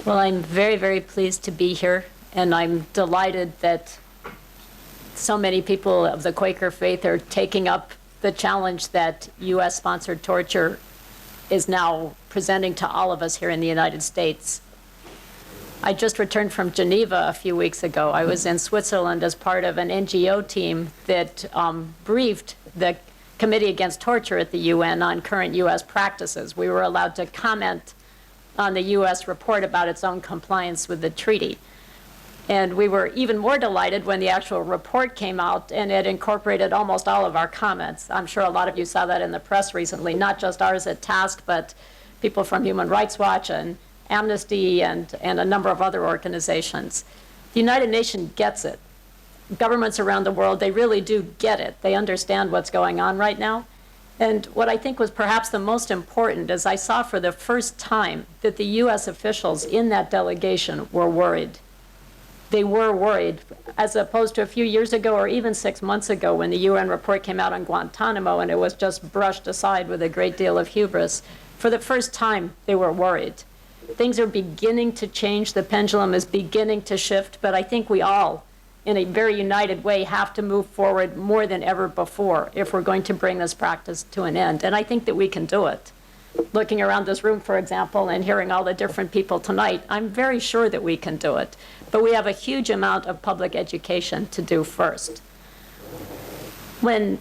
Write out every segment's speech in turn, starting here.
Well, I'm very, very pleased to be here, and I'm delighted that so many people of the Quaker faith are taking up the challenge that U.S.-sponsored torture is now presenting to all of us here in the United States. I just returned from Geneva a few weeks ago. I was in Switzerland as part of an NGO team that briefed the Committee Against Torture at the UN on current U.S. practices. We were allowed to comment on the U.S. report about its own compliance with the treaty. And we were even more delighted when the actual report came out and it incorporated almost all of our comments. I'm sure a lot of you saw that in the press recently, not just ours at Task, but people from Human Rights Watch and Amnesty and a number of other organizations. The United Nations gets it. Governments around the world, they really do get it. They understand what's going on right now. And what I think was perhaps the most important is I saw for the first time that the U.S. officials in that delegation were worried. They were worried, as opposed to a few years ago or even 6 months ago when the UN report came out on Guantanamo and it was just brushed aside with a great deal of hubris. For the first time, they were worried. Things are beginning to change. The pendulum is beginning to shift, but I think we all, in a very united way, have to move forward more than ever before if we're going to bring this practice to an end. And I think that we can do it. Looking around this room, for example, and hearing all the different people tonight, I'm very sure that we can do it. But we have a huge amount of public education to do first. When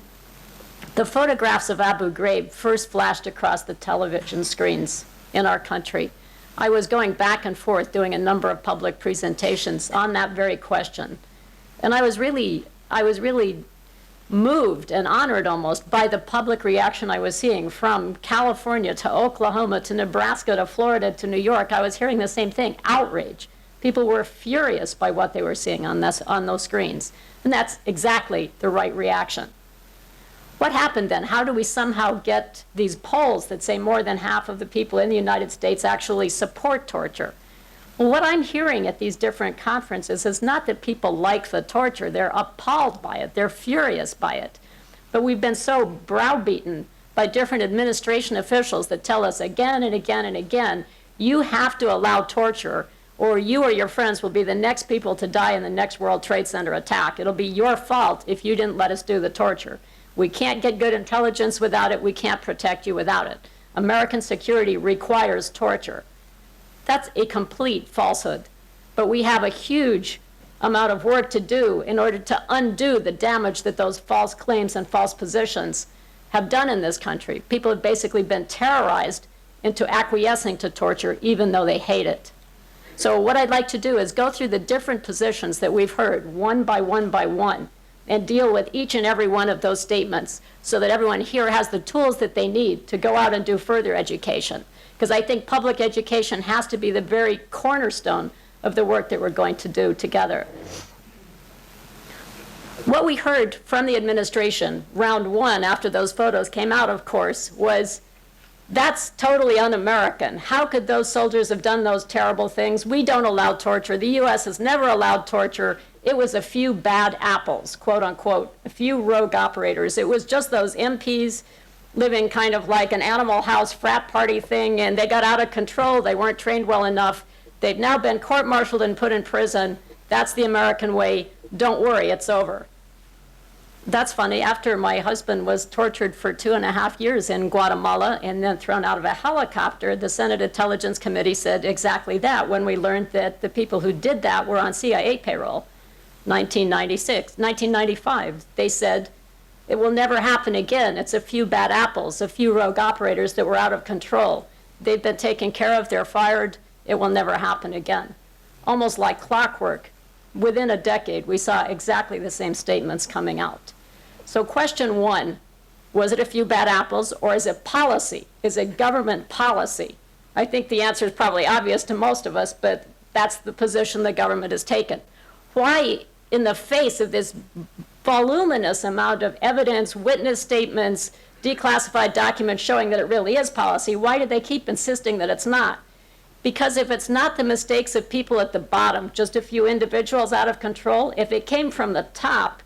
the photographs of Abu Ghraib first flashed across the television screens in our country, I was going back and forth doing a number of public presentations on that very question. And I was really moved and honored almost by the public reaction I was seeing from California to Oklahoma to Nebraska to Florida to New York. I was hearing the same thing, outrage. People were furious by what they were seeing on those screens. And that's exactly the right reaction. What happened then? How do we somehow get these polls that say more than half of the people in the United States actually support torture? Well, what I'm hearing at these different conferences is not that people like the torture. They're appalled by it. They're furious by it. But we've been so browbeaten by different administration officials that tell us again and again and again, you have to allow torture or you or your friends will be the next people to die in the next World Trade Center attack. It'll be your fault if you didn't let us do the torture. We can't get good intelligence without it. We can't protect you without it. American security requires torture. That's a complete falsehood. But we have a huge amount of work to do in order to undo the damage that those false claims and false positions have done in this country. People have basically been terrorized into acquiescing to torture even though they hate it. So what I'd like to do is go through the different positions that we've heard one by one and deal with each and every one of those statements so that everyone here has the tools that they need to go out and do further education. Because I think public education has to be the very cornerstone of the work that we're going to do together. What we heard from the administration, round one, after those photos came out, of course, was that's totally un-American. How could those soldiers have done those terrible things? We don't allow torture. The U.S. has never allowed torture. It was a few bad apples, quote unquote, a few rogue operators. It was just those MPs living kind of like an Animal House frat party thing, and they got out of control. They weren't trained well enough. They've now been court-martialed and put in prison. That's the American way. Don't worry, it's over. That's funny. After my husband was tortured for 2.5 years in Guatemala and then thrown out of a helicopter, the Senate Intelligence Committee said exactly that when we learned that the people who did that were on CIA payroll. 1995, they said, it will never happen again. It's a few bad apples, a few rogue operators that were out of control. They've been taken care of, they're fired, it will never happen again. Almost like clockwork, within a decade, we saw exactly the same statements coming out. So question one, was it a few bad apples or is it policy? Is it government policy? I think the answer is probably obvious to most of us, but that's the position the government has taken. Why, in the face of this voluminous amount of evidence, witness statements, declassified documents showing that it really is policy, why do they keep insisting that it's not? Because if it's not the mistakes of people at the bottom, just a few individuals out of control, if it came from the top,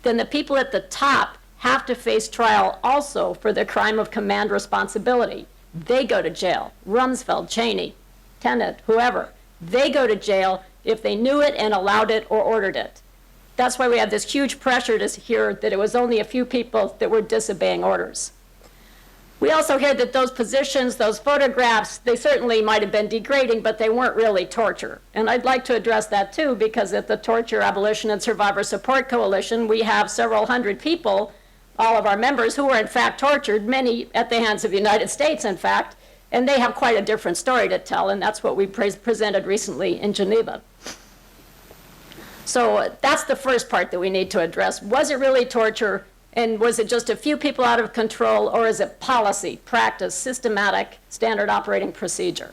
then the people at the top have to face trial also for the crime of command responsibility. They go to jail. Rumsfeld, Cheney, Tenet, whoever. They go to jail if they knew it and allowed it or ordered it. That's why we have this huge pressure to hear that it was only a few people that were disobeying orders. We also hear that those positions, those photographs, they certainly might have been degrading, but they weren't really torture. And I'd like to address that too, because at the Torture Abolition and Survivor Support Coalition, we have several hundred people, all of our members, who were in fact tortured, many at the hands of the United States, in fact, and they have quite a different story to tell, and that's what we presented recently in Geneva. So that's the first part that we need to address. Was it really torture? And was it just a few people out of control, or is it policy, practice, systematic, standard operating procedure?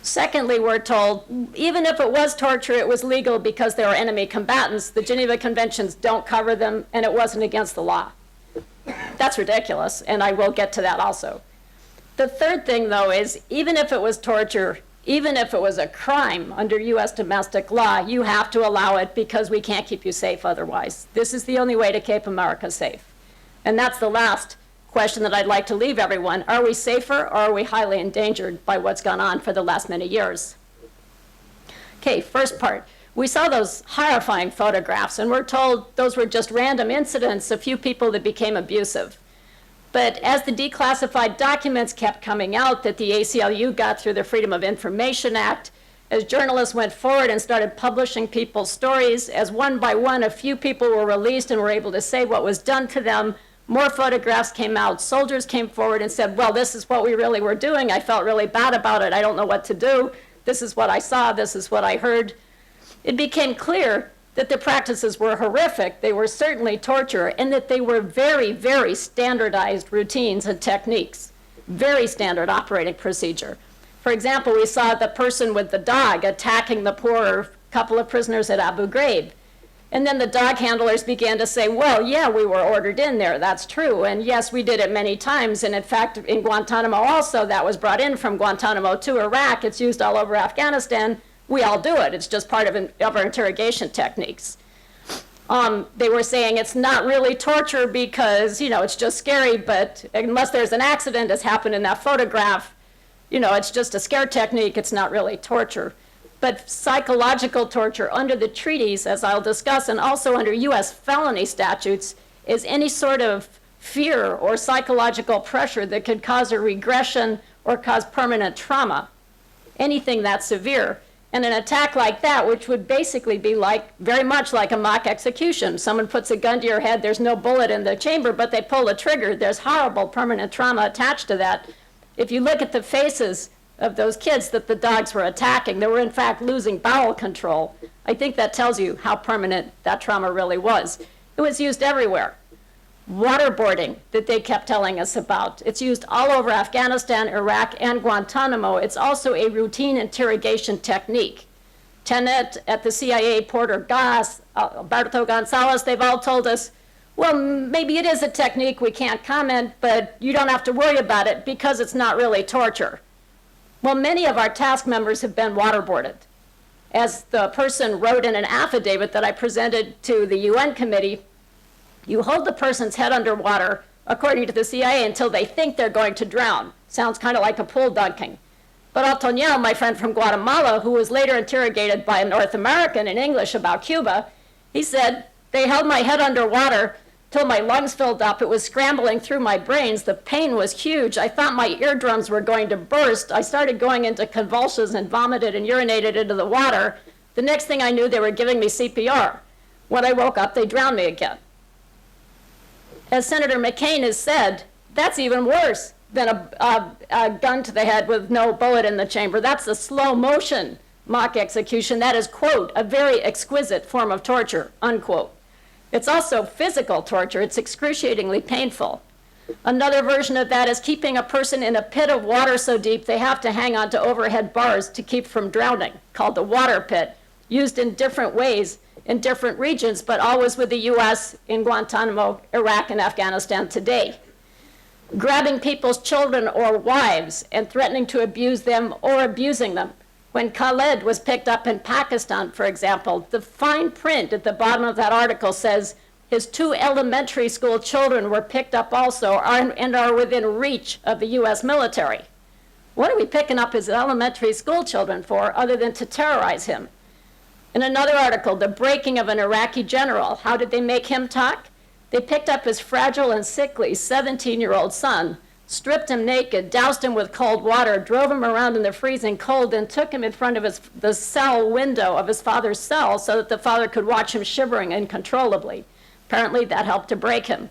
Secondly, we're told, even if it was torture, it was legal because they were enemy combatants. The Geneva Conventions don't cover them, and it wasn't against the law. That's ridiculous, and I will get to that also. The third thing, though, is even if it was torture, even if it was a crime under US domestic law, you have to allow it because we can't keep you safe otherwise. This is the only way to keep America safe. And that's the last question that I'd like to leave everyone. Are we safer, or are we highly endangered by what's gone on for the last many years? Okay, first part. We saw those horrifying photographs, and we're told those were just random incidents, a few people that became abusive. But as the declassified documents kept coming out that the ACLU got through the Freedom of Information Act, as journalists went forward and started publishing people's stories, as one by one a few people were released and were able to say what was done to them, more photographs came out. Soldiers came forward and said, well, this is what we really were doing. I felt really bad about it. I don't know what to do. This is what I saw. This is what I heard. It became clear that the practices were horrific, they were certainly torture, and that they were very, very standardized routines and techniques, very standard operating procedure. For example, we saw the person with the dog attacking the poor couple of prisoners at Abu Ghraib. And then the dog handlers began to say, well, yeah, we were ordered in there, that's true, and yes, we did it many times, and in fact, in Guantanamo also, that was brought in from Guantanamo to Iraq, it's used all over Afghanistan. We all do it. It's just part of our interrogation techniques. They were saying it's not really torture because, it's just scary, but unless there's an accident, as happened in that photograph, it's just a scare technique. It's not really torture. But psychological torture under the treaties, as I'll discuss, and also under US felony statutes, is any sort of fear or psychological pressure that could cause a regression or cause permanent trauma, anything that severe. And an attack like that, which would basically be very much like a mock execution. Someone puts a gun to your head, there's no bullet in the chamber, but they pull the trigger. There's horrible permanent trauma attached to that. If you look at the faces of those kids that the dogs were attacking, they were in fact losing bowel control. I think that tells you how permanent that trauma really was. It was used everywhere. Waterboarding that they kept telling us about. It's used all over Afghanistan, Iraq, and Guantanamo. It's also a routine interrogation technique. Tenet at the CIA, Porter Goss, Alberto Gonzalez, they've all told us, well, maybe it is a technique, we can't comment, but you don't have to worry about it because it's not really torture. Well, many of our task members have been waterboarded. As the person wrote in an affidavit that I presented to the UN committee, you hold the person's head underwater, according to the CIA, until they think they're going to drown. Sounds kind of like a pool dunking. But Antonio, my friend from Guatemala, who was later interrogated by a North American in English about Cuba, he said, they held my head underwater till my lungs filled up. It was scrambling through my brains. The pain was huge. I thought my eardrums were going to burst. I started going into convulsions and vomited and urinated into the water. The next thing I knew, they were giving me CPR. When I woke up, they drowned me again. As Senator McCain has said, that's even worse than a gun to the head with no bullet in the chamber. That's a slow motion mock execution. That is, quote, a very exquisite form of torture, unquote. It's also physical torture. It's excruciatingly painful. Another version of that is keeping a person in a pit of water so deep they have to hang onto overhead bars to keep from drowning, called the water pit, used in different ways in different regions, but always with the US in Guantanamo, Iraq, and Afghanistan today. Grabbing people's children or wives and threatening to abuse them or abusing them. When Khaled was picked up in Pakistan, for example, the fine print at the bottom of that article says his 2 elementary school children were picked up also and are within reach of the US military. What are we picking up his elementary school children for other than to terrorize him? In another article, the breaking of an Iraqi general. How did they make him talk? They picked up his fragile and sickly 17-year-old son, stripped him naked, doused him with cold water, drove him around in the freezing cold, and took him in front of the cell window of his father's cell so that the father could watch him shivering uncontrollably. Apparently, that helped to break him.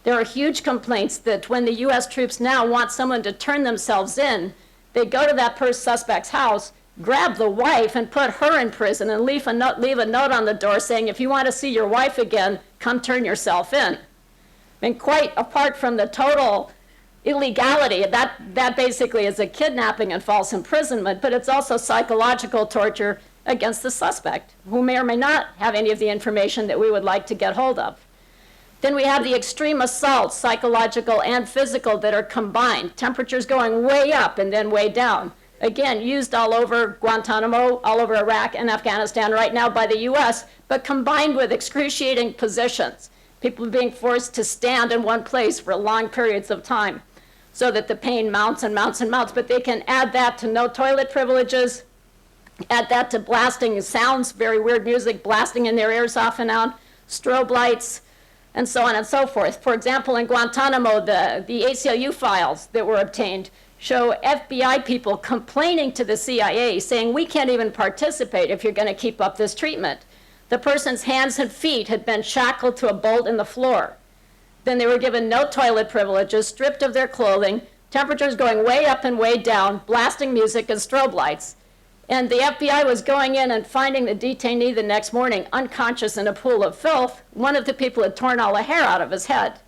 There are huge complaints that when the U.S. troops now want someone to turn themselves in, they go to that suspect's house, grab the wife and put her in prison and leave a note on the door saying, if you want to see your wife again, come turn yourself in. And quite apart from the total illegality, that basically is a kidnapping and false imprisonment, but it's also psychological torture against the suspect, who may or may not have any of the information that we would like to get hold of. Then we have the extreme assaults, psychological and physical, that are combined. Temperatures going way up and then way down. Again, used all over Guantanamo, all over Iraq and Afghanistan right now by the US, but combined with excruciating positions. People being forced to stand in one place for long periods of time so that the pain mounts and mounts and mounts. But they can add that to no toilet privileges, add that to blasting sounds, very weird music blasting in their ears off and on, strobe lights, and so on and so forth. For example, in Guantanamo, the ACLU files that were obtained show FBI people complaining to the CIA, saying, we can't even participate if you're going to keep up this treatment. The person's hands and feet had been shackled to a bolt in the floor. Then they were given no toilet privileges, stripped of their clothing, temperatures going way up and way down, blasting music and strobe lights. And the FBI was going in and finding the detainee the next morning unconscious in a pool of filth. One of the people had torn all the hair out of his head.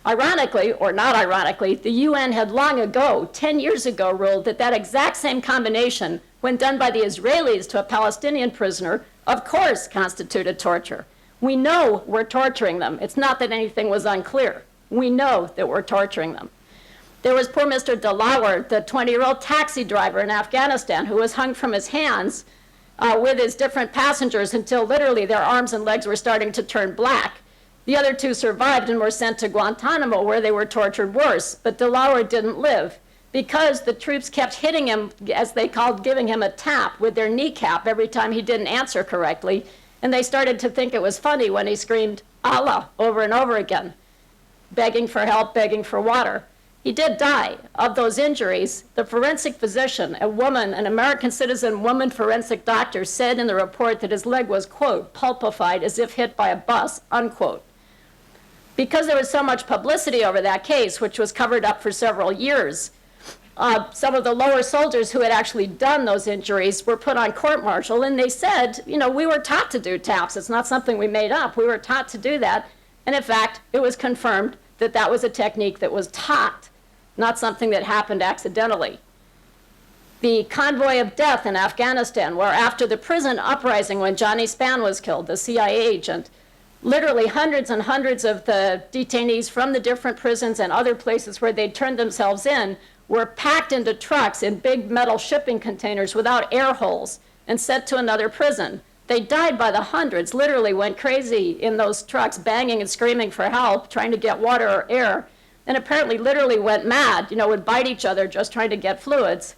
Ironically, or not ironically, the UN had long ago, 10 years ago, ruled that that exact same combination, when done by the Israelis to a Palestinian prisoner, of course constituted torture. We know we're torturing them. It's not that anything was unclear. We know that we're torturing them. There was poor Mr. Dalawar, the 20-year-old taxi driver in Afghanistan, who was hung from his hands with his different passengers until literally their arms and legs were starting to turn black. The other two survived and were sent to Guantanamo, where they were tortured worse. But Dalawar didn't live because the troops kept hitting him, as they called, giving him a tap with their kneecap every time he didn't answer correctly. And they started to think it was funny when he screamed, Allah, over and over again, begging for help, begging for water. He did die of those injuries. The forensic physician, a woman, an American citizen woman forensic doctor, said in the report that his leg was, quote, pulpified as if hit by a bus, unquote. Because there was so much publicity over that case, which was covered up for several years, some of the lower soldiers who had actually done those injuries were put on court-martial, and they said, you know, we were taught to do taps. It's not something we made up. We were taught to do that. And in fact, it was confirmed that that was a technique that was taught, not something that happened accidentally. The convoy of death in Afghanistan, where after the prison uprising when Johnny Spann was killed, the CIA agent, literally hundreds and hundreds of the detainees from the different prisons and other places where they'd turned themselves in were packed into trucks in big metal shipping containers without air holes and sent to another prison. They died by the hundreds, literally went crazy in those trucks, banging and screaming for help, trying to get water or air, and apparently literally went mad, would bite each other just trying to get fluids,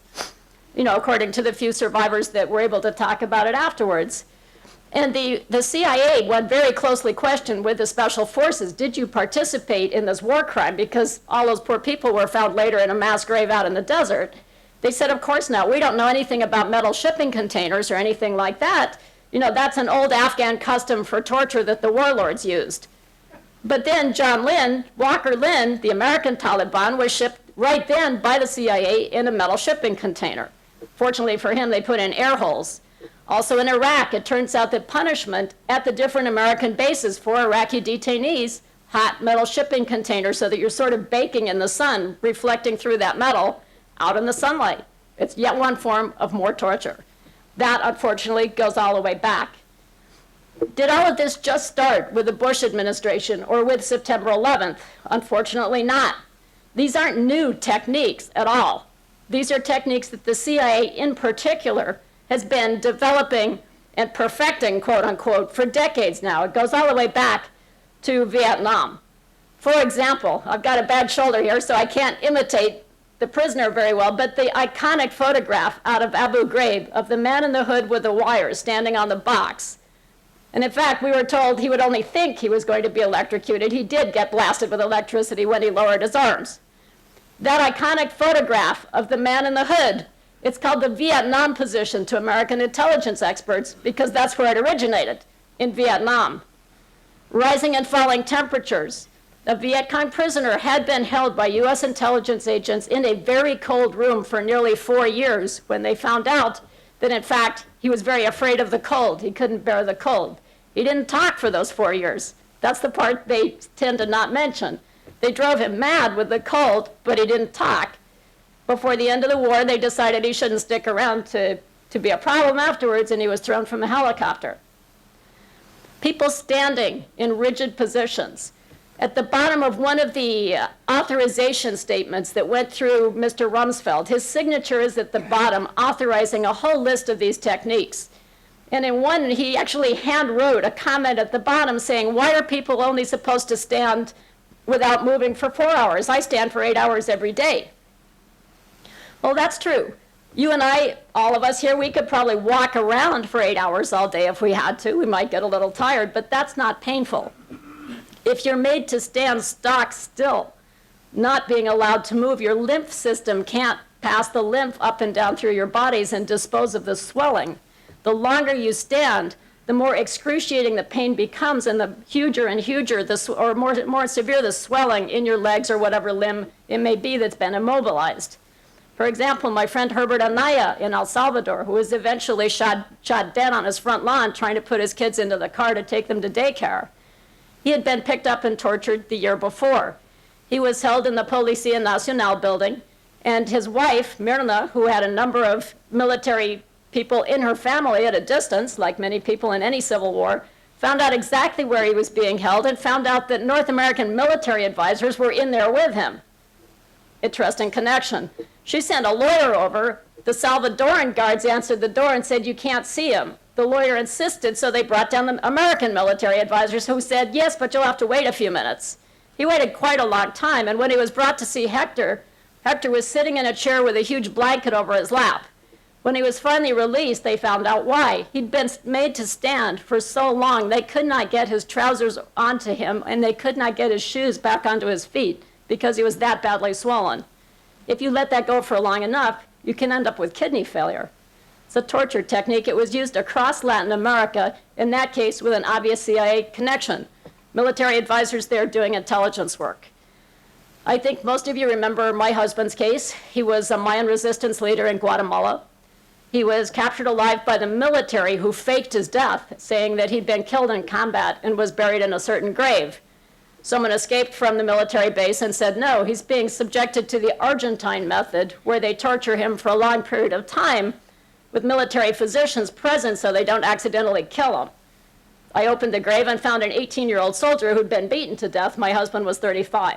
according to the few survivors that were able to talk about it afterwards. And the CIA, when very closely questioned with the special forces, did you participate in this war crime? Because all those poor people were found later in a mass grave out in the desert. They said, of course not. We don't know anything about metal shipping containers or anything like that. That's an old Afghan custom for torture that the warlords used. But then John Lynn, Walker Lynn, the American Taliban, was shipped right then by the CIA in a metal shipping container. Fortunately for him, they put in air holes. Also in Iraq, it turns out that punishment at the different American bases for Iraqi detainees, hot metal shipping containers so that you're sort of baking in the sun, reflecting through that metal out in the sunlight. It's yet one form of more torture. That, unfortunately, goes all the way back. Did all of this just start with the Bush administration or with September 11th? Unfortunately not. These aren't new techniques at all. These are techniques that the CIA in particular has been developing and perfecting, quote unquote, for decades now. It goes all the way back to Vietnam. For example, I've got a bad shoulder here, so I can't imitate the prisoner very well, but the iconic photograph out of Abu Ghraib of the man in the hood with the wires standing on the box. And in fact, we were told he would only think he was going to be electrocuted. He did get blasted with electricity when he lowered his arms. That iconic photograph of the man in the hood, it's called the Vietnam position to American intelligence experts because that's where it originated, in Vietnam. Rising and falling temperatures. A Viet Cong prisoner had been held by U.S. intelligence agents in a very cold room for nearly 4 years when they found out that, in fact, he was very afraid of the cold. He couldn't bear the cold. He didn't talk for those 4 years. That's the part they tend to not mention. They drove him mad with the cold, but he didn't talk. Before the end of the war, they decided he shouldn't stick around to be a problem afterwards, and he was thrown from a helicopter. People standing in rigid positions. At the bottom of one of the authorization statements that went through Mr. Rumsfeld, his signature is at the bottom, authorizing a whole list of these techniques. And in one, he actually hand wrote a comment at the bottom saying, why are people only supposed to stand without moving for 4 hours? I stand for 8 hours every day. Well, that's true. You and I, all of us here, we could probably walk around for 8 hours all day if we had to. We might get a little tired, but that's not painful. If you're made to stand stock still, not being allowed to move, your lymph system can't pass the lymph up and down through your bodies and dispose of the swelling. The longer you stand, the more excruciating the pain becomes, and the huger and huger, or more severe the swelling in your legs or whatever limb it may be that's been immobilized. For example, my friend Herbert Anaya in El Salvador, who was eventually shot dead on his front lawn trying to put his kids into the car to take them to daycare. He had been picked up and tortured the year before. He was held in the Policía Nacional building, and his wife, Mirna, who had a number of military people in her family at a distance, like many people in any civil war, found out exactly where he was being held and found out that North American military advisors were in there with him. Interesting connection. She sent a lawyer over. The Salvadoran guards answered the door and said, you can't see him. The lawyer insisted, so they brought down the American military advisors who said, yes, but you'll have to wait a few minutes. He waited quite a long time, and when he was brought to see Hector, Hector was sitting in a chair with a huge blanket over his lap. When he was finally released, they found out why. He'd been made to stand for so long, they could not get his trousers onto him, and they could not get his shoes back onto his feet because he was that badly swollen. If you let that go for long enough, you can end up with kidney failure. It's a torture technique. It was used across Latin America, in that case with an obvious CIA connection. Military advisors there doing intelligence work. I think most of you remember my husband's case. He was a Mayan resistance leader in Guatemala. He was captured alive by the military who faked his death, saying that he'd been killed in combat and was buried in a certain grave. Someone escaped from the military base and said, no, he's being subjected to the Argentine method, where they torture him for a long period of time with military physicians present so they don't accidentally kill him. I opened the grave and found an 18-year-old soldier who'd been beaten to death. My husband was 35.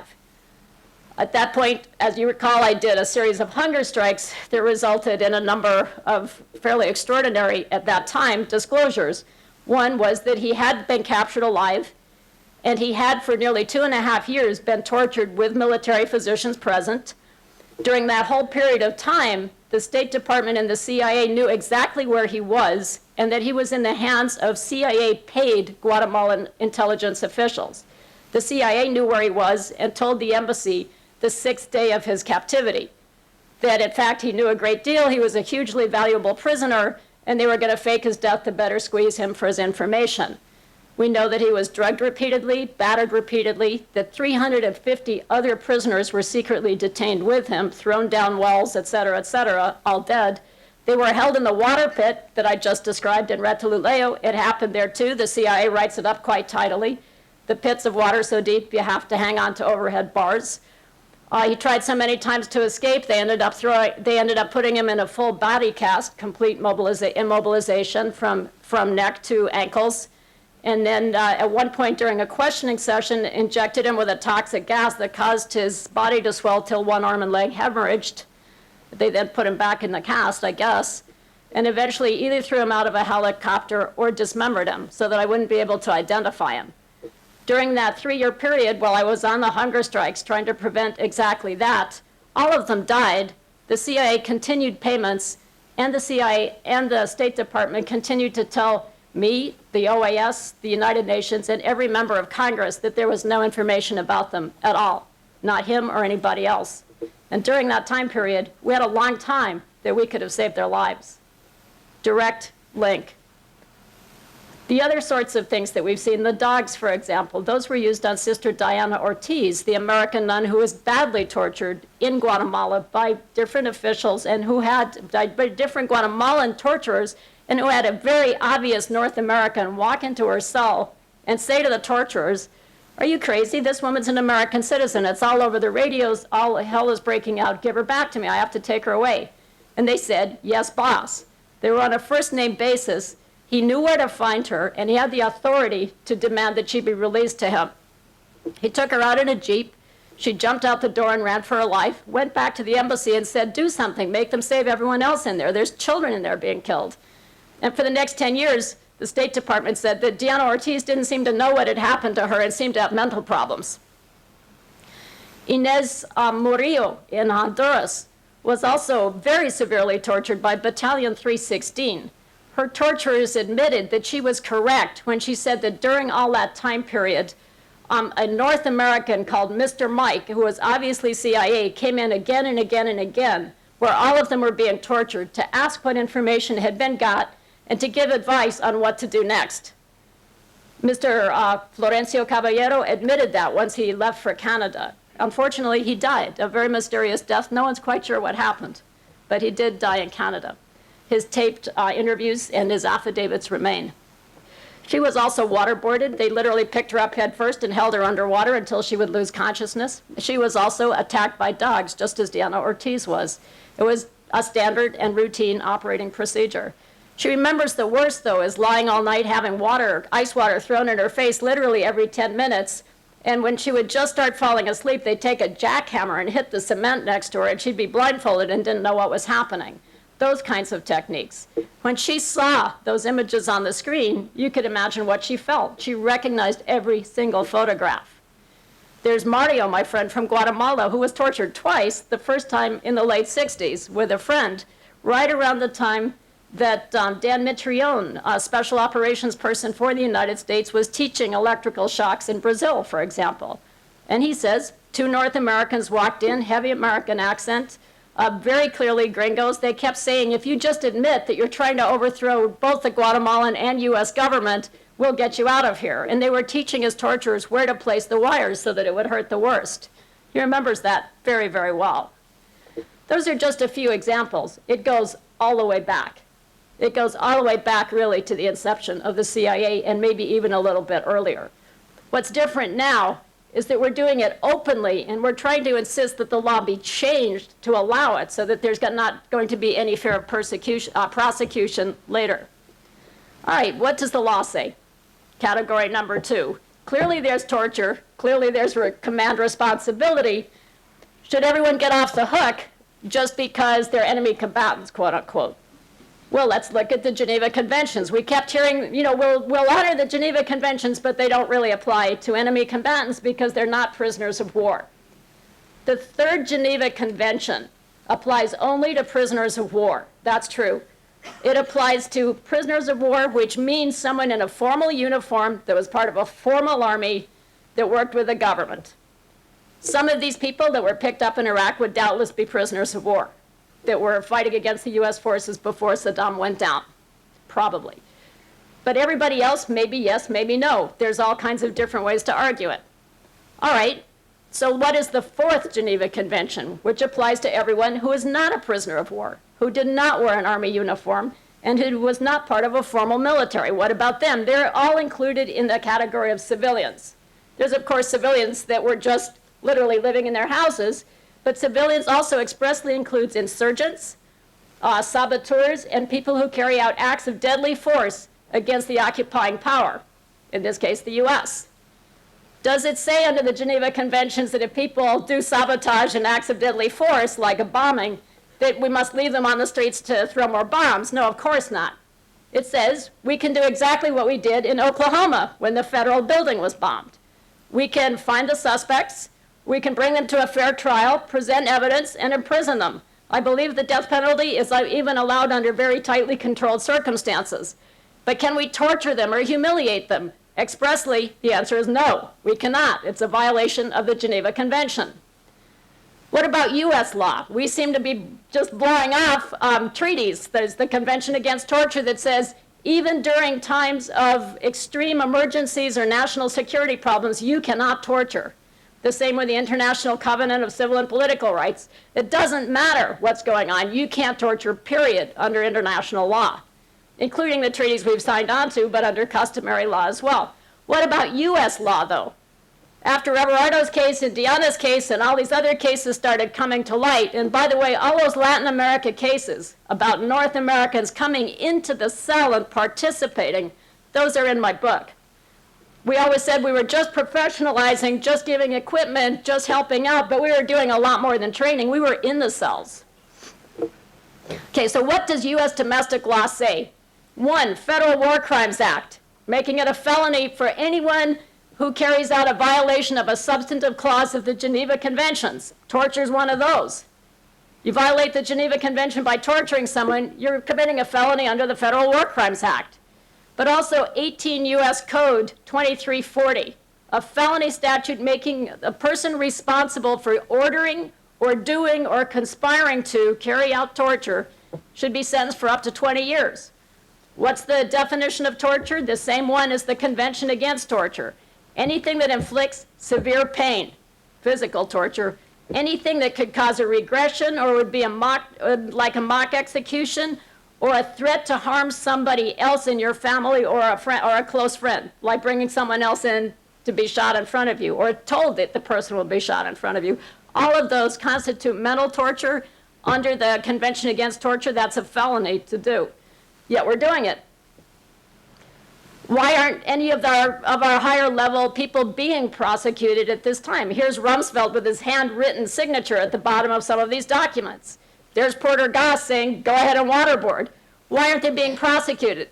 At that point, as you recall, I did a series of hunger strikes that resulted in a number of fairly extraordinary, at that time, disclosures. One was that he had been captured alive, and he had for nearly 2.5 years been tortured with military physicians present. During that whole period of time, the State Department and the CIA knew exactly where he was, and that he was in the hands of CIA-paid Guatemalan intelligence officials. The CIA knew where he was and told the embassy the 6th day of his captivity that, in fact, he knew a great deal, he was a hugely valuable prisoner, and they were going to fake his death to better squeeze him for his information. We know that he was drugged repeatedly, battered repeatedly, that 350 other prisoners were secretly detained with him, thrown down wells, et cetera, all dead. They were held in the water pit that I just described in Retoluleo. It happened there too. The CIA writes it up quite tidily. The pits of water so deep you have to hang on to overhead bars. He tried so many times to escape, they ended up putting him in a full body cast, complete immobilization from neck to ankles. And then at one point during a questioning session, injected him with a toxic gas that caused his body to swell till one arm and leg hemorrhaged. They then put him back in the cast, I guess, and eventually either threw him out of a helicopter or dismembered him so that I wouldn't be able to identify him. During that 3-year period while I was on the hunger strikes trying to prevent exactly that, All of them died. The CIA continued payments, and the CIA and the State Department continued to tell me, the OAS, the United Nations, and every member of Congress that there was no information about them at all, not him or anybody else. And during that time period, we had a long time that we could have saved their lives. Direct link. The other sorts of things that we've seen, the dogs, for example, those were used on Sister Diana Ortiz, the American nun who was badly tortured in Guatemala by different officials and who had by different Guatemalan torturers, and who had a very obvious North American walk into her cell and say to the torturers, "Are you crazy? This woman's an American citizen. It's all over the radios. All hell is breaking out. Give her back to me. I have to take her away." And they said, "Yes, boss." They were on a first-name basis. He knew where to find her, and he had the authority to demand that she be released to him. He took her out in a Jeep. She jumped out the door and ran for her life, went back to the embassy and said, "Do something. Make them save everyone else in there. There's children in there being killed." And for the next 10 years, the State Department said that Diana Ortiz didn't seem to know what had happened to her and seemed to have mental problems. Inez Murillo in Honduras was also very severely tortured by Battalion 316. Her torturers admitted that she was correct when she said that during all that time period, a North American called Mr. Mike, who was obviously CIA, came in again and again and again, where all of them were being tortured, to ask what information had been got and to give advice on what to do next. Mr. Florencio Caballero admitted that once he left for Canada. Unfortunately, he died, a very mysterious death. No one's quite sure what happened, but he did die in Canada. His taped interviews and his affidavits remain. She was also waterboarded. They literally picked her up head first and held her underwater until she would lose consciousness. She was also attacked by dogs, just as Diana Ortiz was. It was a standard and routine operating procedure. She remembers the worst, though, is lying all night having water, ice water thrown in her face literally every 10 minutes. And when she would just start falling asleep, they'd take a jackhammer and hit the cement next to her, and she'd be blindfolded and didn't know what was happening. Those kinds of techniques. When she saw those images on the screen, you could imagine what she felt. She recognized every single photograph. There's Mario, my friend from Guatemala, who was tortured twice, the first time in the late 60s with a friend, right around the time that Dan Mitrione, a special operations person for the United States, was teaching electrical shocks in Brazil, for example. And he says, 2 North Americans walked in, heavy American accent, very clearly gringos. They kept saying, "If you just admit that you're trying to overthrow both the Guatemalan and US government, we'll get you out of here." And they were teaching his torturers where to place the wires so that it would hurt the worst. He remembers that very, very well. Those are just a few examples. It goes all the way back. It goes all the way back, really, to the inception of the CIA, and maybe even a little bit earlier. What's different now is that we're doing it openly, and we're trying to insist that the law be changed to allow it so that there's not going to be any fear of prosecution later. All right, what does the law say? Category number 2. Clearly there's torture. Clearly there's command responsibility. Should everyone get off the hook just because they're enemy combatants, quote unquote? Well, let's look at the Geneva Conventions. We kept hearing, we'll honor the Geneva Conventions, but they don't really apply to enemy combatants because they're not prisoners of war. The 3rd Geneva Convention applies only to prisoners of war. That's true. It applies to prisoners of war, which means someone in a formal uniform that was part of a formal army that worked with the government. Some of these people that were picked up in Iraq would doubtless be prisoners of war that were fighting against the US forces before Saddam went down, probably. But everybody else, maybe yes, maybe no. There's all kinds of different ways to argue it. All right, so what is the 4th Geneva Convention, which applies to everyone who is not a prisoner of war, who did not wear an army uniform, and who was not part of a formal military? What about them? They're all included in the category of civilians. There's, of course, civilians that were just literally living in their houses, but civilians also expressly includes insurgents, saboteurs, and people who carry out acts of deadly force against the occupying power, in this case, the US. Does it say under the Geneva Conventions that if people do sabotage and acts of deadly force, like a bombing, that we must leave them on the streets to throw more bombs? No, of course not. It says we can do exactly what we did in Oklahoma when the federal building was bombed. We can find the suspects, We can bring them to a fair trial, present evidence, and imprison them. I believe the death penalty is even allowed under very tightly controlled circumstances. But can we torture them or humiliate them? Expressly, the answer is no, we cannot. It's a violation of the Geneva Convention. What about U.S. law? We seem to be just blowing off treaties. There's the Convention Against Torture that says even during times of extreme emergencies or national security problems, you cannot torture. The same with the International Covenant of Civil and Political Rights. It doesn't matter what's going on. You can't torture, period, under international law, including the treaties we've signed on to, but under customary law as well. What about U.S. law, though? After Everardo's case and Diana's case and all these other cases started coming to light, and by the way, all those Latin America cases about North Americans coming into the cell and participating, those are in my book. We always said we were just professionalizing, just giving equipment, just helping out, but we were doing a lot more than training. We were in the cells. Okay, so what does U.S. domestic law say? 1, Federal War Crimes Act, making it a felony for anyone who carries out a violation of a substantive clause of the Geneva Conventions. Torture is one of those. You violate the Geneva Convention by torturing someone, you're committing a felony under the Federal War Crimes Act. But also 18 U.S. Code 2340, a felony statute making a person responsible for ordering or doing or conspiring to carry out torture should be sentenced for up to 20 years. What's the definition of torture? The same one as the Convention Against Torture. Anything that inflicts severe pain, physical torture, anything that could cause a regression or would be like a mock execution, or a threat to harm somebody else in your family or a friend or a close friend, like bringing someone else in to be shot in front of you, or told that the person will be shot in front of you. All of those constitute mental torture. Under the Convention Against Torture, that's a felony to do. Yet we're doing it. Why aren't any of our higher level people being prosecuted at this time? Here's Rumsfeld with his handwritten signature at the bottom of some of these documents. There's Porter Goss saying, go ahead and waterboard. Why aren't they being prosecuted?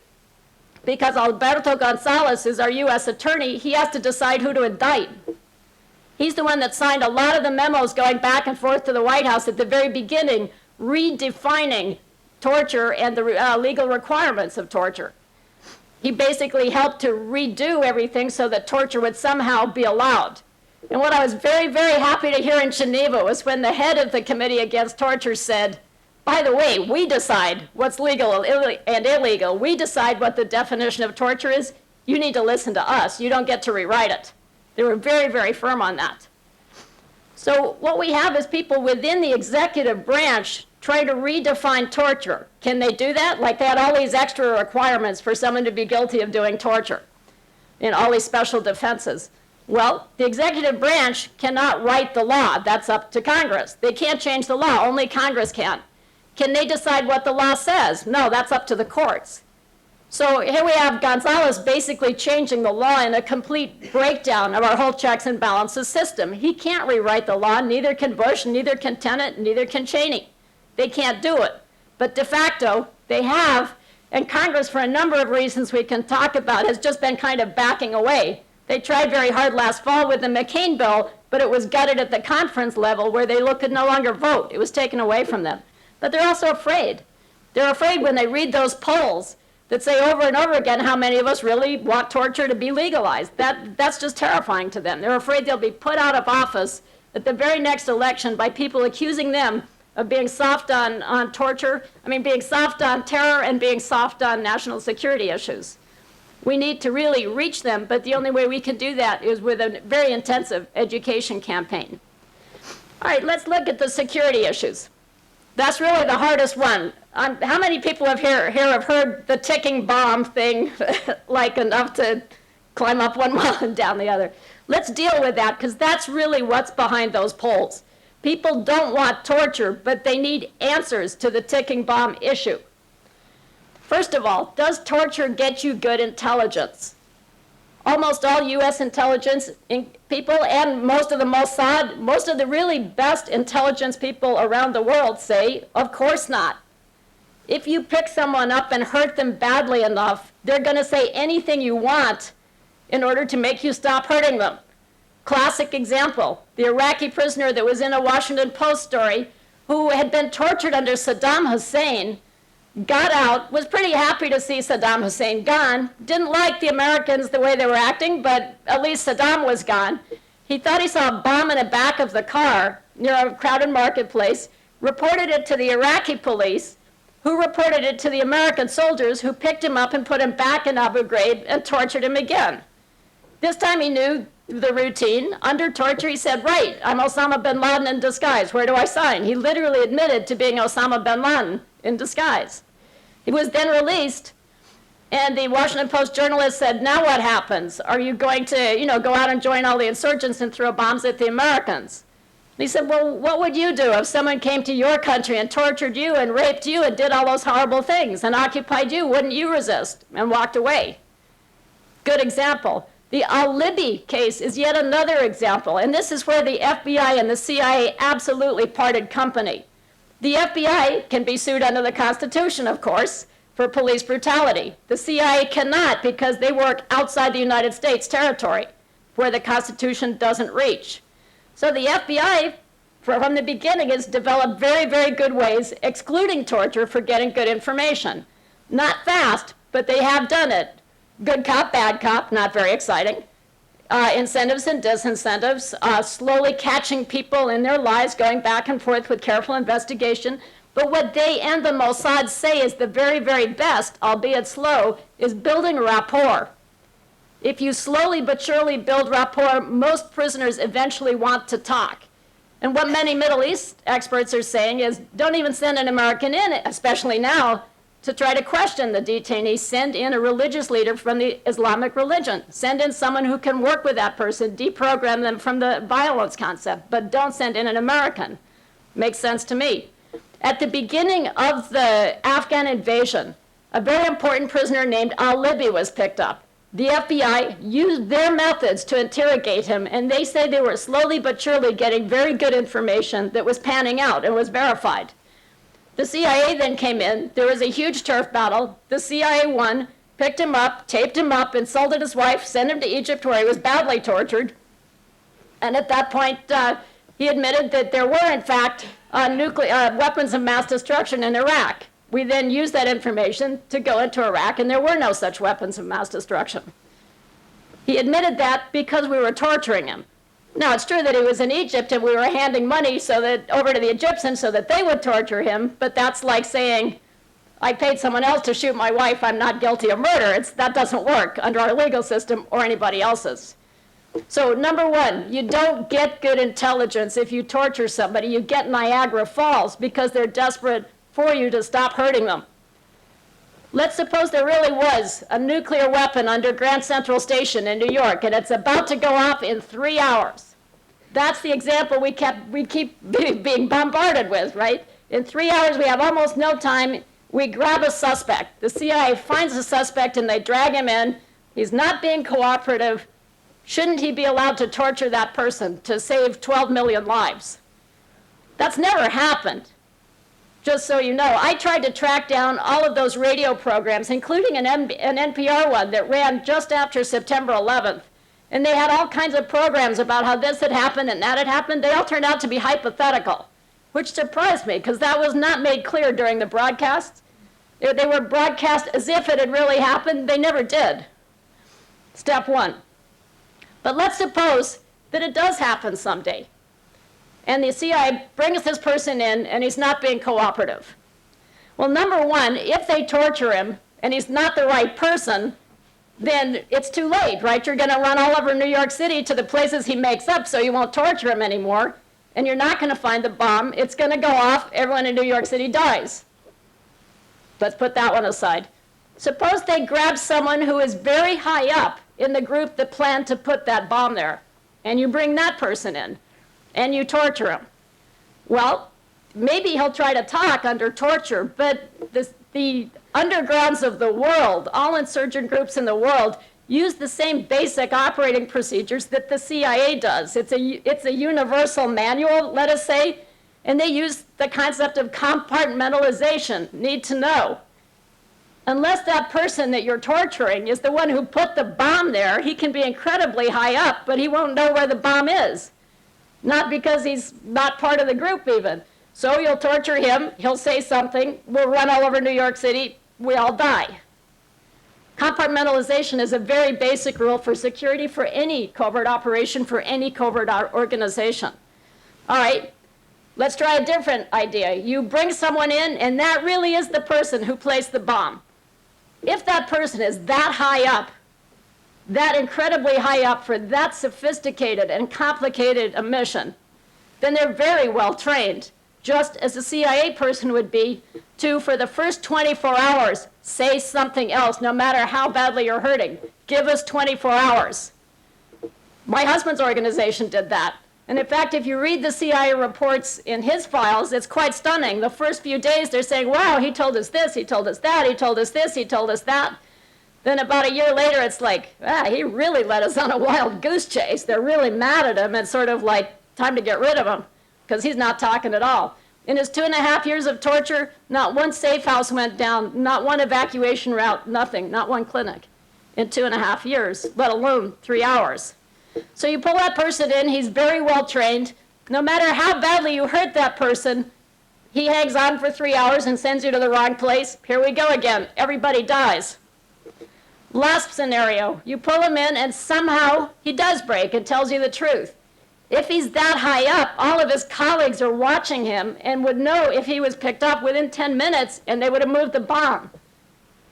Because Alberto Gonzalez is our U.S. attorney. He has to decide who to indict. He's the one that signed a lot of the memos going back and forth to the White House at the very beginning, redefining torture and the legal requirements of torture. He basically helped to redo everything so that torture would somehow be allowed. And what I was very, very happy to hear in Geneva was when the head of the Committee Against Torture said, by the way, we decide what's legal and illegal. We decide what the definition of torture is. You need to listen to us. You don't get to rewrite it. They were very, very firm on that. So what we have is people within the executive branch trying to redefine torture. Can they do that? Like they had all these extra requirements for someone to be guilty of doing torture in all these special defenses. Well, the executive branch cannot write the law. That's up to Congress. They can't change the law. Only Congress can. Can they decide what the law says? No, that's up to the courts. So here we have Gonzalez basically changing the law in a complete breakdown of our whole checks and balances system. He can't rewrite the law. Neither can Bush, neither can Tenet, neither can Cheney. They can't do it. But de facto, they have. And Congress, for a number of reasons we can talk about, has just been kind of backing away. They tried very hard last fall with the McCain bill, but it was gutted at the conference level where they could no longer vote. It was taken away from them. But they're also afraid. They're afraid when they read those polls that say over and over again how many of us really want torture to be legalized. That's just terrifying to them. They're afraid they'll be put out of office at the very next election by people accusing them of being soft on torture, being soft on terror and being soft on national security issues. We need to really reach them, but the only way we can do that is with a very intensive education campaign. All right, let's look at the security issues. That's really the hardest one. How many people here have heard the ticking bomb thing, like enough to climb up one wall and down the other? Let's deal with that, because that's really what's behind those polls. People don't want torture, but they need answers to the ticking bomb issue. First of all, does torture get you good intelligence? Almost all U.S. intelligence people and most of the Mossad, most of the really best intelligence people around the world say, of course not. If you pick someone up and hurt them badly enough, they're going to say anything you want in order to make you stop hurting them. Classic example, the Iraqi prisoner that was in a Washington Post story who had been tortured under Saddam Hussein, got out, was pretty happy to see Saddam Hussein gone, didn't like the Americans the way they were acting, but at least Saddam was gone. He thought he saw a bomb in the back of the car near a crowded marketplace, reported it to the Iraqi police, who reported it to the American soldiers who picked him up and put him back in Abu Ghraib and tortured him again. This time he knew the routine. Under torture, he said, right, I'm Osama bin Laden in disguise. Where do I sign? He literally admitted to being Osama bin Laden in disguise. He was then released, and the Washington Post journalist said, now what happens? Are you going to, go out and join all the insurgents and throw bombs at the Americans? And he said, well, what would you do if someone came to your country and tortured you and raped you and did all those horrible things and occupied you? Wouldn't you resist and walked away? Good example. The al-Libi case is yet another example, and this is where the FBI and the CIA absolutely parted company. The FBI can be sued under the Constitution, of course, for police brutality. The CIA cannot because they work outside the United States territory, where the Constitution doesn't reach. So the FBI, from the beginning, has developed very, very good ways, excluding torture, for getting good information. Not fast, but they have done it. Good cop, bad cop, not very exciting. Incentives and disincentives, slowly catching people in their lies, going back and forth with careful investigation. But what they and the Mossad say is the very, very best, albeit slow, is building rapport. If you slowly but surely build rapport, most prisoners eventually want to talk. And what many Middle East experts are saying is, don't even send an American in, especially now, to try to question the detainee. Send in a religious leader from the Islamic religion. Send in someone who can work with that person, deprogram them from the violence concept, but don't send in an American. Makes sense to me. At the beginning of the Afghan invasion, a very important prisoner named al-Libi was picked up. The FBI used their methods to interrogate him, and they say they were slowly but surely getting very good information that was panning out and was verified. The CIA then came in. There was a huge turf battle. The CIA won, picked him up, taped him up, insulted his wife, sent him to Egypt where he was badly tortured. And at that point, he admitted that there were, in fact, nuclear weapons of mass destruction in Iraq. We then used that information to go into Iraq, and there were no such weapons of mass destruction. He admitted that because we were torturing him. Now, it's true that he was in Egypt and we were handing money over to the Egyptians so that they would torture him, but that's like saying, I paid someone else to shoot my wife, I'm not guilty of murder. That doesn't work under our legal system or anybody else's. So number one, you don't get good intelligence if you torture somebody. You get Niagara Falls because they're desperate for you to stop hurting them. Let's suppose there really was a nuclear weapon under Grand Central Station in New York, and it's about to go off in 3 hours. That's the example we keep being bombarded with, right? In 3 hours, we have almost no time. We grab a suspect. The CIA finds a suspect, and they drag him in. He's not being cooperative. Shouldn't he be allowed to torture that person to save 12 million lives? That's never happened. Just so you know, I tried to track down all of those radio programs, including an NPR one that ran just after September 11th. And they had all kinds of programs about how this had happened and that had happened. They all turned out to be hypothetical, which surprised me because that was not made clear during the broadcasts. They were broadcast as if it had really happened. They never did. Step one. But let's suppose that it does happen someday. And the CIA brings this person in, and he's not being cooperative. Well, number one, if they torture him, and he's not the right person, then it's too late, right? You're going to run all over New York City to the places he makes up so you won't torture him anymore, and you're not going to find the bomb. It's going to go off. Everyone in New York City dies. Let's put that one aside. Suppose they grab someone who is very high up in the group that planned to put that bomb there, and you bring that person in. And you torture him. Well, maybe he'll try to talk under torture, but the undergrounds of the world, all insurgent groups in the world, use the same basic operating procedures that the CIA does. It's a universal manual, let us say, and they use the concept of compartmentalization, need to know. Unless that person that you're torturing is the one who put the bomb there, he can be incredibly high up, but he won't know where the bomb is. Not because he's not part of the group even. So you'll torture him, he'll say something, we'll run all over New York City, we all die. Compartmentalization is a very basic rule for security for any covert operation, for any covert organization. All right, let's try a different idea. You bring someone in, and that really is the person who placed the bomb. If that person is that high up, that incredibly high up for that sophisticated and complicated a mission, then they're very well trained, just as a CIA person would be, to, for the first 24 hours, say something else, no matter how badly you're hurting. Give us 24 hours. My husband's organization did that. And in fact, if you read the CIA reports in his files, it's quite stunning. The first few days, they're saying, wow, he told us this, he told us that, he told us this, he told us that. Then about a year later, it's like, he really led us on a wild goose chase. They're really mad at him. It's sort of like, time to get rid of him, because he's not talking at all. In his 2.5 years of torture, not one safe house went down, not one evacuation route, nothing, not one clinic in 2.5 years, let alone 3 hours. So you pull that person in, he's very well trained. No matter how badly you hurt that person, he hangs on for 3 hours and sends you to the wrong place. Here we go again, everybody dies. Last scenario, you pull him in and somehow he does break and tells you the truth. If he's that high up, all of his colleagues are watching him and would know if he was picked up within 10 minutes and they would have moved the bomb.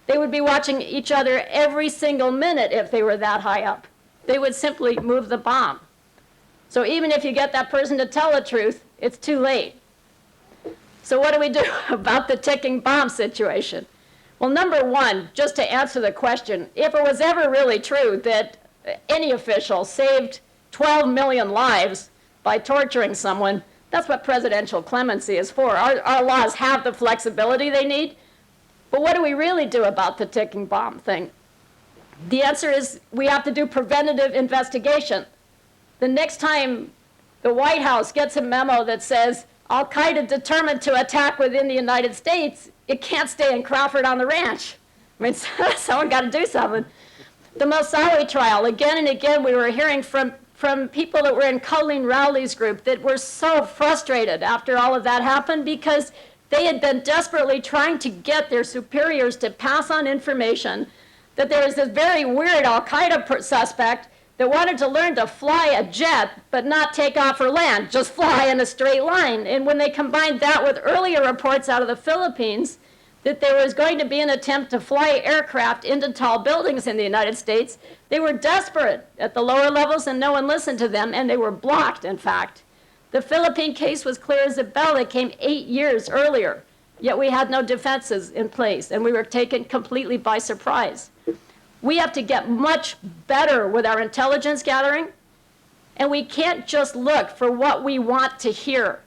They would be watching each other every single minute if they were that high up. They would simply move the bomb. So even if you get that person to tell the truth, it's too late. So what do we do about the ticking bomb situation? Well, number one, just to answer the question, if it was ever really true that any official saved 12 million lives by torturing someone, that's what presidential clemency is for. Our laws have the flexibility they need. But what do we really do about the ticking bomb thing? The answer is we have to do preventative investigation. The next time the White House gets a memo that says Al-Qaeda determined to attack within the United States, it can't stay in Crawford on the ranch. I mean, someone got to do something. The Moussaoui trial, again and again, we were hearing from people that were in Colleen Rowley's group that were so frustrated after all of that happened because they had been desperately trying to get their superiors to pass on information that there was this very weird Al-Qaeda suspect that wanted to learn to fly a jet but not take off or land, just fly in a straight line. And when they combined that with earlier reports out of the Philippines that there was going to be an attempt to fly aircraft into tall buildings in the United States, they were desperate at the lower levels and no one listened to them, and they were blocked, in fact. The Philippine case was clear as a bell. It came 8 years earlier, yet we had no defenses in place, and we were taken completely by surprise. We have to get much better with our intelligence gathering, and we can't just look for what we want to hear.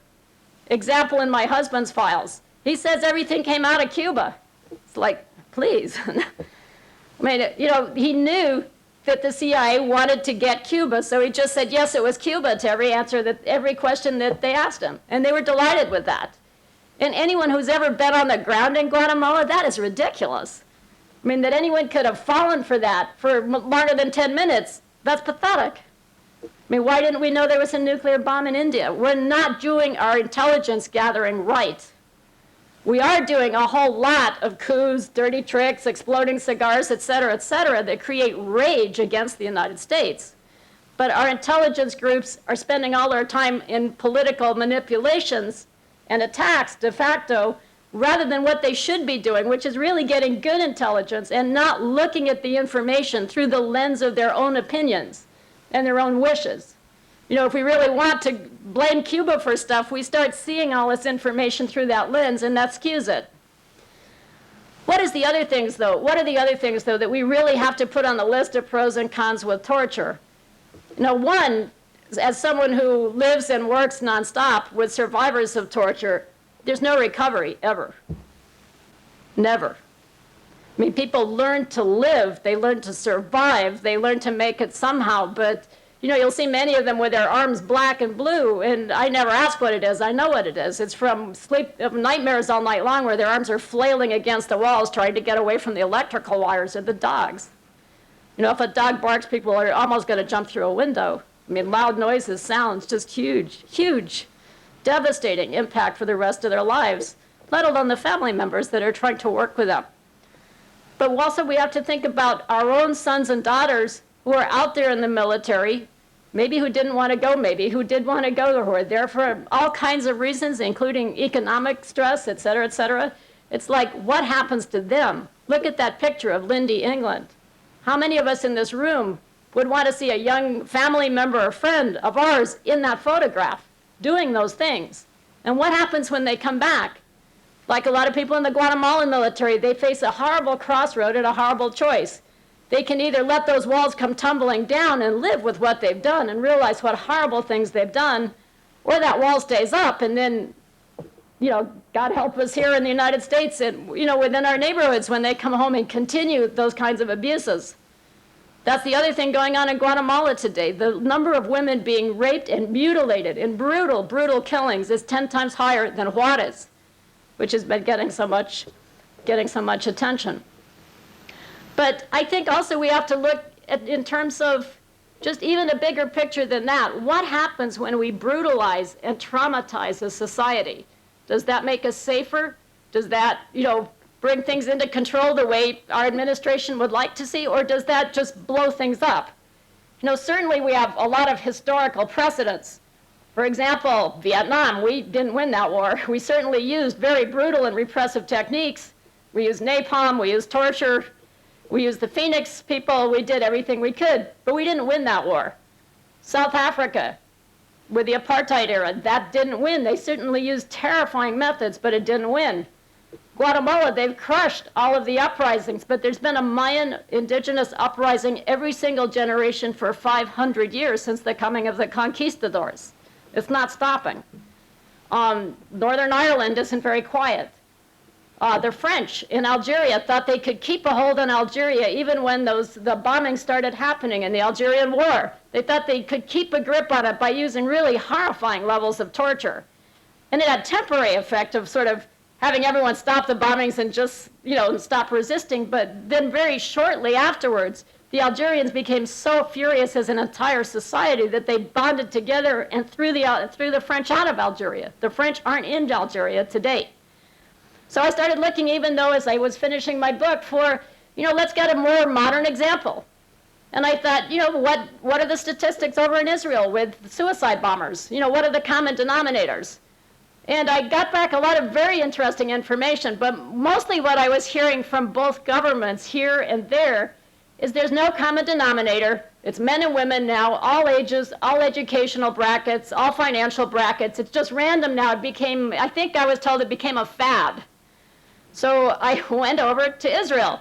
Example in my husband's files. He says everything came out of Cuba. It's like, please. I mean, you know, he knew that the CIA wanted to get Cuba, so he just said, yes, it was Cuba to every question that they asked him. And they were delighted with that. And anyone who's ever been on the ground in Guatemala, that is ridiculous. I mean, that anyone could have fallen for that for longer than 10 minutes, that's pathetic. I mean, why didn't we know there was a nuclear bomb in India? We're not doing our intelligence gathering right. We are doing a whole lot of coups, dirty tricks, exploding cigars, et cetera, that create rage against the United States. But our intelligence groups are spending all their time in political manipulations and attacks de facto, rather than what they should be doing, which is really getting good intelligence and not looking at the information through the lens of their own opinions and their own wishes. You know, if we really want to blame Cuba for stuff, we start seeing all this information through that lens, and that skews it. What is the other things, though? What are the other things, though, that we really have to put on the list of pros and cons with torture? You know, one, as someone who lives and works nonstop with survivors of torture, there's no recovery, ever. Never. I mean, people learn to live, they learn to survive, they learn to make it somehow, but You'll see many of them with their arms black and blue, and I never ask what it is. I know what it is. It's from nightmares all night long where their arms are flailing against the walls trying to get away from the electrical wires or the dogs. If a dog barks, people are almost going to jump through a window. I mean, loud noises, sounds, just huge, huge, devastating impact for the rest of their lives, let alone the family members that are trying to work with them. But also we have to think about our own sons and daughters who are out there in the military, maybe who didn't want to go, maybe who did want to go, who are there for all kinds of reasons, including economic stress, et cetera, et cetera. It's like, what happens to them? Look at that picture of Lindy, England. How many of us in this room would want to see a young family member or friend of ours in that photograph doing those things? And what happens when they come back? Like a lot of people in the Guatemalan military, they face a horrible crossroad and a horrible choice. They can either let those walls come tumbling down and live with what they've done and realize what horrible things they've done, or that wall stays up and then, God help us here in the United States and, within our neighborhoods when they come home and continue those kinds of abuses. That's the other thing going on in Guatemala today. The number of women being raped and mutilated in brutal, brutal killings is 10 times higher than Juarez, which has been getting so much attention. But I think also we have to look at, in terms of just even a bigger picture than that. What happens when we brutalize and traumatize a society? Does that make us safer? Does that, bring things into control the way our administration would like to see? Or does that just blow things up? Certainly we have a lot of historical precedents. For example, Vietnam, we didn't win that war. We certainly used very brutal and repressive techniques. We used napalm, we used torture, we used the Phoenix people, we did everything we could, but we didn't win that war. South Africa, with the apartheid era, that didn't win. They certainly used terrifying methods, but it didn't win. Guatemala, they've crushed all of the uprisings, but there's been a Mayan indigenous uprising every single generation for 500 years since the coming of the conquistadors. It's not stopping. Northern Ireland isn't very quiet. The French in Algeria thought they could keep a hold on Algeria even when the bombings started happening in the Algerian War. They thought they could keep a grip on it by using really horrifying levels of torture. And it had temporary effect of sort of having everyone stop the bombings and just, stop resisting. But then very shortly afterwards, the Algerians became so furious as an entire society that they bonded together and threw the French out of Algeria. The French aren't in Algeria today. So I started looking, even though as I was finishing my book, for, let's get a more modern example. And I thought, what are the statistics over in Israel with suicide bombers? What are the common denominators? And I got back a lot of very interesting information, but mostly what I was hearing from both governments here and there is there's no common denominator. It's men and women now, all ages, all educational brackets, all financial brackets. It's just random now. I think I was told it became a fad. So I went over to Israel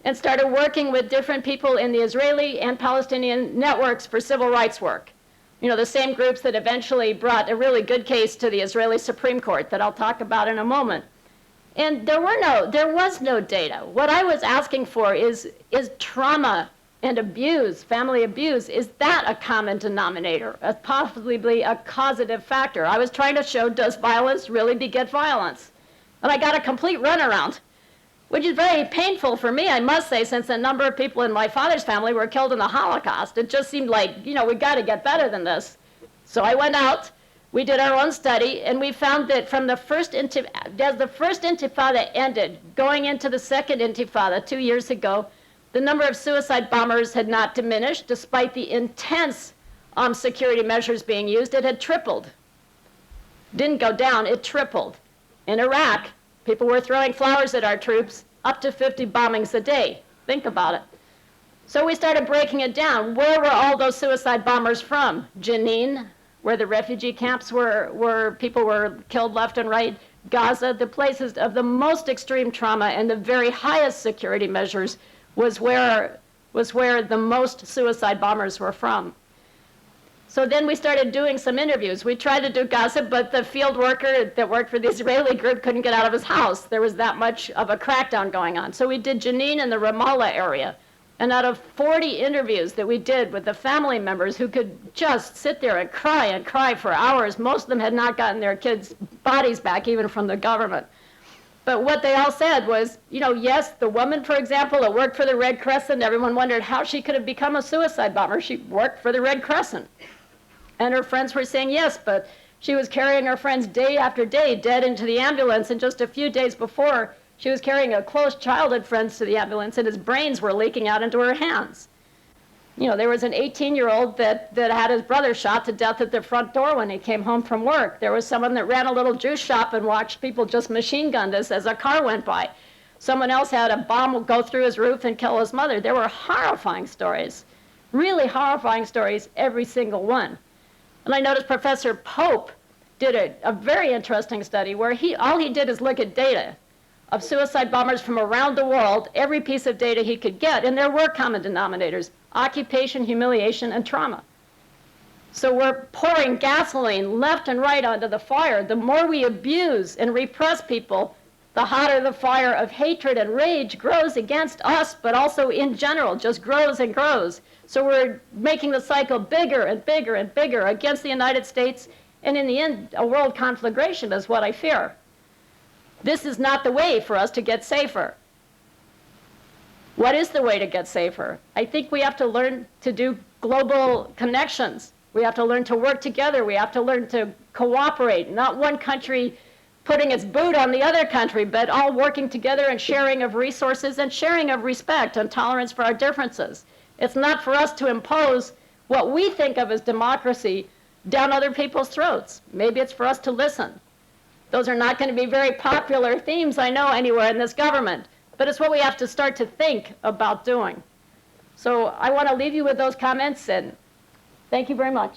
and started working with different people in the Israeli and Palestinian networks for civil rights work. The same groups that eventually brought a really good case to the Israeli Supreme Court that I'll talk about in a moment. And there was no data. What I was asking for is trauma and abuse, family abuse, is that a common denominator, possibly a causative factor? I was trying to show, does violence really beget violence? And I got a complete runaround, which is very painful for me, I must say, since a number of people in my father's family were killed in the Holocaust. It just seemed like, we got to get better than this. So I went out, we did our own study, and we found that from as the first intifada ended, going into the second intifada 2 years ago, the number of suicide bombers had not diminished, despite the intense security measures being used. It had tripled. Didn't go down, it tripled. In Iraq, people were throwing flowers at our troops, up to 50 bombings a day. Think about it. So we started breaking it down. Where were all those suicide bombers from? Jenin, where the refugee camps were people were killed left and right. Gaza, the places of the most extreme trauma and the very highest security measures was where the most suicide bombers were from. So then we started doing some interviews. We tried to do Gaza, but the field worker that worked for the Israeli group couldn't get out of his house. There was that much of a crackdown going on. So we did Jenin and the Ramallah area. And out of 40 interviews that we did with the family members who could just sit there and cry for hours, most of them had not gotten their kids' bodies back, even from the government. But what they all said was, you know, yes, the woman, for example, that worked for the Red Crescent, everyone wondered how she could have become a suicide bomber. She worked for the Red Crescent. And her friends were saying yes, but she was carrying her friends day after day dead into the ambulance, and just a few days before, she was carrying a close childhood friend to the ambulance, and his brains were leaking out into her hands. You know, there was an 18-year-old that had his brother shot to death at their front door when he came home from work. There was someone that ran a little juice shop and watched people just machine gun us as a car went by. Someone else had a bomb go through his roof and kill his mother. There were horrifying stories, really horrifying stories, every single one. And I noticed Professor Pope did a very interesting study where all he did is look at data of suicide bombers from around the world, every piece of data he could get, and there were common denominators: occupation, humiliation, and trauma. So we're pouring gasoline left and right onto the fire. The more we abuse and repress people, the hotter the fire of hatred and rage grows against us, but also in general, just grows and grows. So we're making the cycle bigger and bigger and bigger against the United States, and in the end, a world conflagration is what I fear. This is not the way for us to get safer. What is the way to get safer? I think we have to learn to do global connections. We have to learn to work together. We have to learn to cooperate, not one country putting its boot on the other country, but all working together and sharing of resources and sharing of respect and tolerance for our differences. It's not for us to impose what we think of as democracy down other people's throats. Maybe it's for us to listen. Those are not going to be very popular themes, I know, anywhere in this government, but it's what we have to start to think about doing. So I want to leave you with those comments, and thank you very much.